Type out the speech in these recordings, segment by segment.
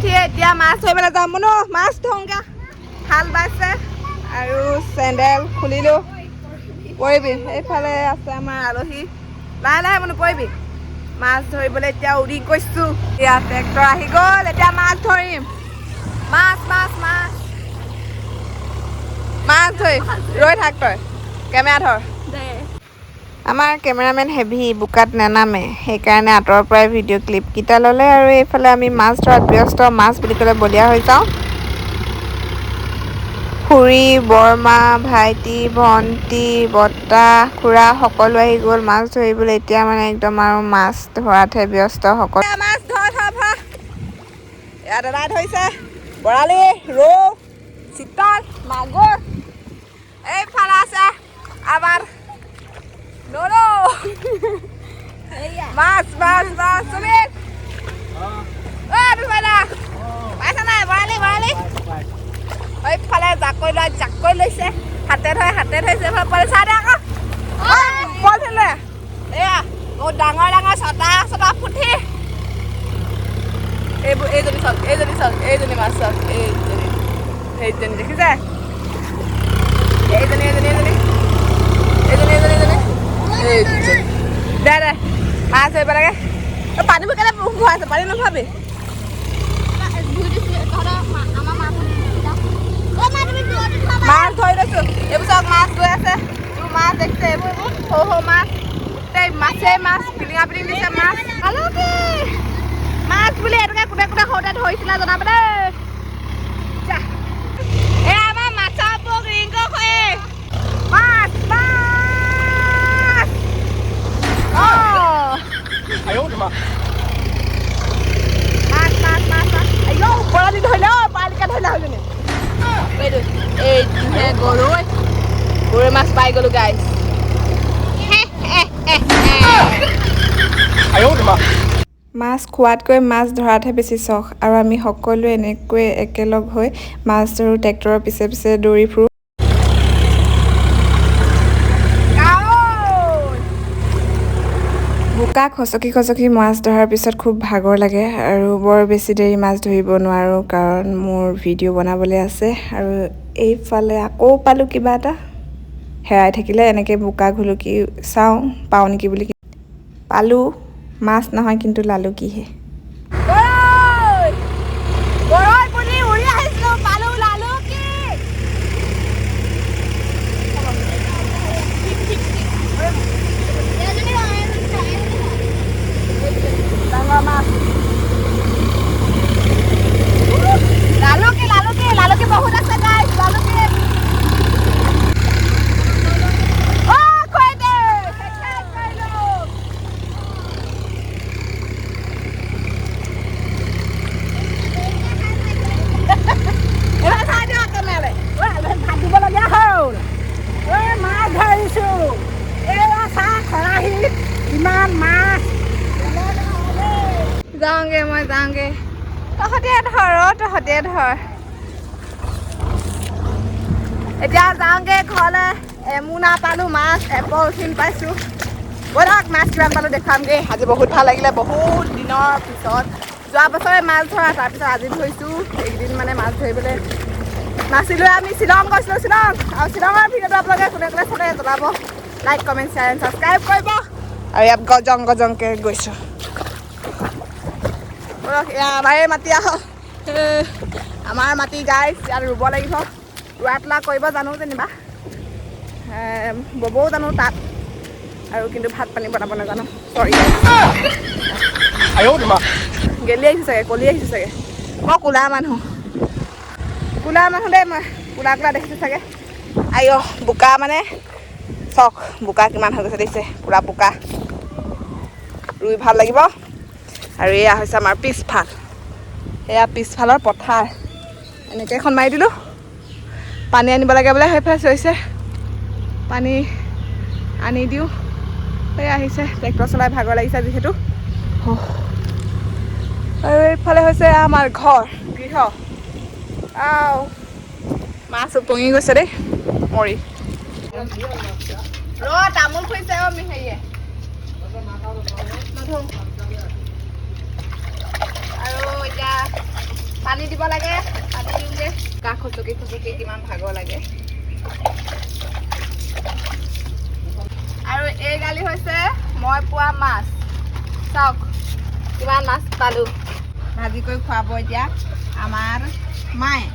উঠি এতিয়া মাছ ধৰিবলৈ যাম বোলো মাছ ধৰোঁগৈ হাল বাইছে আৰু চেণ্ডেল খুলিলোঁ পৰিবি এইফালে আছে আমাৰ আলহী লাহে লাহে মানে পৰিবি মাছ ধৰিবলৈ এতিয়া উৰি গৈছোঁ এতিয়া ট্ৰেক্টৰ আহি গ'ল এতিয়া মাছ ধৰিম মাছ মাছ মাছ মাছ ধৰি ৰৈ থাক তই কেমেৰা ধৰ আমাৰ কেমেৰামেন হেভি বোকাত নেনামে সেইকাৰণে আঁতৰৰ পৰাই ভিডিঅ' ক্লিপকেইটা ল'লে আৰু এইফালে আমি মাছ ধৰাত ব্যস্ত মাছ বুলি ক'লে বলিয়া হৈ যাওঁ খুৰী বৰমা ভাইটি ভণ্টি বৰ্তা খুৰা সকলো আহি গ'ল মাছ ধৰিবলৈ এতিয়া মানে একদম আৰু মাছ ধৰাতহে ব্যস্ত সকলো মাছ ধৰ ইয়াত দাদাই ধৰিছে বৰালি ৰৌ চিতল মাগুৰ এইফালে আছে আমাৰ মাছ মাছ মাছ তুমি পাইছা নাই বৰালি বৰালি এইফালে জাকৈ লৈছে হাতে ধৰিছে চাই দে আকৌ পঠিলে এয়া বহুত ডাঙৰ ডাঙৰ ছটা পুঠি এইজনী চাওক এইজনী মাছ চাওক এইজনী দেখিছে এইজনী দে মাছ ধৰিব লাগে পানীবোৰ কেলে ঘূৰাইছে পানী নুঘূৰাবি মাছ ধৰি লৈছোঁ এইবোৰ চাওক মাছ গৈ আছে এইবোৰ মাছ দেখিছে এইবোৰ সৰু মাছ গোটেই মাছেই মাছ পিলিঙা পিলিং দিছে মাছ মাছ বুলি এইটোকে কোনে সৰুতে ধৰিছিলে জনাব দেই এই আমাৰ মাছৰ পোক ৰিংক খয়ে মাছ মাছ বৰালি ধৰিলে পালিকা ধৰিলে হ'লজনী এইটোহে গৰৈ মাছ পাই গ'লো গাইছ মাছ খোৱাতকৈ মাছ ধৰাতহে বেছি চখ আৰু আমি সকলোৱে এনেকৈ একেলগ হৈ মাছ ধৰোঁ ট্ৰেক্টৰৰ পিছে পিছে দৌৰি ফুৰোঁ বোকা খচকি মাছ ধৰাৰ পিছত খুব ভাগৰ লাগে আৰু বৰ বেছি দেৰি মাছ ধৰিব নোৱাৰোঁ কাৰণ মোৰ ভিডিঅ' বনাবলৈ আছে আৰু এইফালে আকৌ পালোঁ কিবা এটা হেৰাই থাকিলে এনেকৈ বোকা ঘুলুকি চাওঁ পাওঁ নেকি বুলি পালোঁ মাছ নহয় কিন্তু লালুকিহে লালুকি বহুত আছে গাইছ লালুকি যাওঁগে মই যাওঁগে তহঁতে ধৰ এতিয়া যাওঁগে ঘৰলৈ এমোনা পালোঁ মাছ এপলিথিন পাইছোঁ ব'লক মাছ কিমান পালোঁ দেখুৱামগৈ আজি বহুত ভাল লাগিলে বহুত দিনৰ পিছত যোৱা বছৰে মাছ ধৰা তাৰপিছত আজি ধৰিছোঁ এইকেইদিন মানে মাছ ধৰিবলৈ নাছিলোঁ আমি শ্বিলং গৈছিলোঁ আৰু শ্বিলঙৰ ভিডিঅ'টো আপোনালোকে কোনে চালে জনাব like comment share and subscribe কৰিব আৰু ইয়াত গজংকৈ গৈছোঁ আমাৰে মাটি আহক আমাৰ মাটি গাইছ ইয়াত ৰুব লাগিব ৰোৱা তোলা কৰিব জানো যেনিবা ববও জানো তাত আৰু কিন্তু ভাত পানী বনাব নাজানো চৰি গেলি আহিছোঁ চাগে কলি আহিছোঁ চাগে মই ক'লা মানুহ দেই মই ক'লা দেখিছোঁ চাগে আইঅ বোকা মানে চক বোকা কিমান হৈ গৈছে দেখিছে পূৰা বোকা ৰুই ভাল লাগিব আৰু এয়া হৈছে আমাৰ পিছফাল এয়া পিছফালৰ পথাৰ এনেকৈ এখন মাৰি দিলোঁ পানী আনিব লাগে বোলে সেইফালে চৰিছে পানী আনি দিওঁ এই আহিছে ট্ৰেক্টৰ চলাই ভাগৰ লাগিছে যিহেতু আৰু এইফালে হৈছে আমাৰ ঘৰ গৃহ মাছ উপঙি গৈছে দেই মৰি তামোল খুজিছে হেৰিয়ে আৰু এতিয়া দিব লাগে পানী দিওঁগে কাষ খুচুকি খুচুকি কিমান ভাগৰ লাগে আৰু এই গালি হৈছে মই পোৱা মাছ চাওক কিমান মাছ পালো ভাজি কৰি খুৱাব এতিয়া আমাৰ মায়ে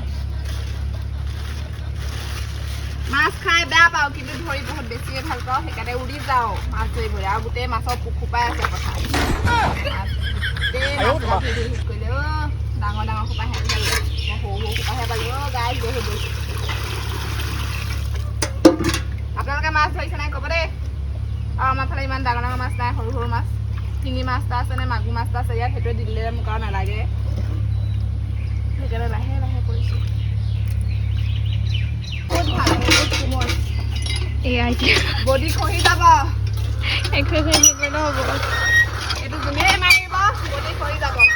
মাছ খাই বেয়া পাওঁ কিন্তু ধৰি বহুত বেছিয়ে ভাল পাওঁ সেইকাৰণে উৰি যাওঁ মাছ ধৰিবলৈ আৰু গোটেই মাছৰ পোক খোপাই আছে পথাৰ কৰিলে ডাঙৰ ডাঙৰ খোপাহে পালো মই সৰু সৰু খোপাহে পালো গাই বহুত গৈছে আপোনালোকে মাছ ধৰিছে নাই ক'ব দেই আৰু আমাৰ ফালে ইমান ডাঙৰ ডাঙৰ মাছ নাই সৰু সৰু মাছ শিঙি মাছ এটা আছে নে মাগুৰ মাছ এটা আছে ইয়াত সেইটোৱে দি দিলে মোক আৰু নালাগে সেইকাৰণে লাহে লাহে কৰিছোঁ বহুত ভাল বহুত কোমল এয়া এতিয়া বডি খহি যাব এক্সাৰচাইজ নকৰিলে হ'ব এইটো যোনেই মাৰিব বডি খহি যাব